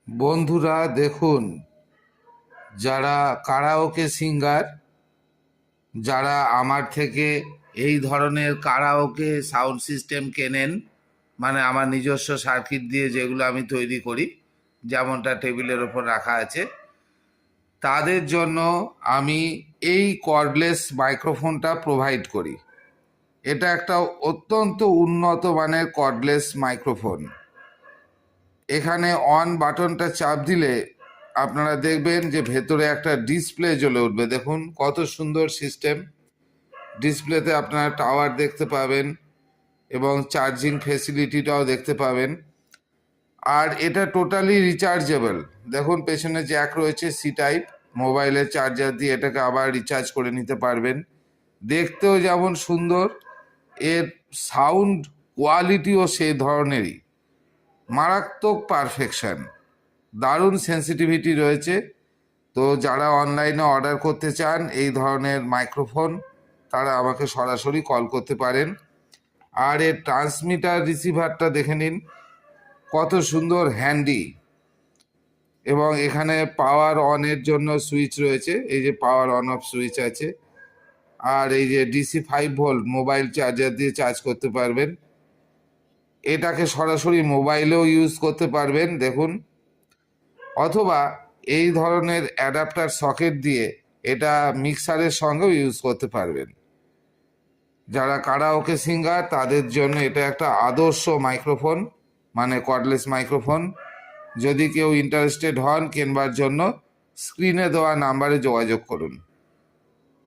বন্ধুরা দেখুন, যারা কারাওকে সিঙ্গার, যারা আমার থেকে এই ধরনের কারাওকে সাউন্ড সিস্টেম কেনেন, মানে আমার নিজস্ব সার্কিট দিয়ে যেগুলো আমি তৈরি করি, যেমনটা টেবিলের ওপর রাখা আছে, তাদের জন্য আমি এই কর্ডলেস মাইক্রোফোনটা প্রোভাইড করি। এটা একটা অত্যন্ত উন্নত মানের কর্ডলেস মাইক্রোফোন। এখানে অন বাটনটা চাপ দিলে আপনারা দেখবেন যে ভেতরে একটা ডিসপ্লে জ্বলে উঠবে। দেখুন কত সুন্দর সিস্টেম। ডিসপ্লেতে আপনারা টাওয়ার দেখতে পাবেন এবং চার্জিং ফেসিলিটিটাও দেখতে পাবেন। আর এটা টোটালি রিচার্জেবল। দেখুন পেছনে জ্যাক রয়েছে, সি টাইপ, মোবাইলের চার্জার দিয়ে এটাকে আবার রিচার্জ করে নিতে পারবেন। দেখতেও যেমন সুন্দর, এর সাউন্ড কোয়ালিটিও সেই ধরনেরই, মারাত্মক পারফেকশন, দারুণ সেন্সিটিভিটি রয়েছে। তো যারা অনলাইনে অর্ডার করতে চান এই ধরনের মাইক্রোফোন, তারা আমাকে সরাসরি কল করতে পারেন। আর এর ট্রান্সমিটার রিসিভারটা দেখে নিন, কত সুন্দর হ্যান্ডি। এবং এখানে পাওয়ার অনের জন্য সুইচ রয়েছে, এই যে পাওয়ার অন অফ সুইচ আছে। আর এই যে DC 5 ভোল্ট মোবাইল চার্জার দিয়ে চার্জ করতে পারবেন। এটাকে সরাসরি মোবাইলেও ইউজ করতে পারবেন দেখুন, অথবা এই ধরনের অ্যাডাপ্টার সকেট দিয়ে এটা মিক্সারের সঙ্গেও ইউজ করতে পারবেন। যারা কারাওকে সিঙ্গার তাদের জন্য এটা একটা আদর্শ মাইক্রোফোন, মানে কর্ডলেস মাইক্রোফোন। যদি কেউ ইন্টারেস্টেড হন কেনবার জন্য, স্ক্রিনে দেওয়া নাম্বারে যোগাযোগ করুন।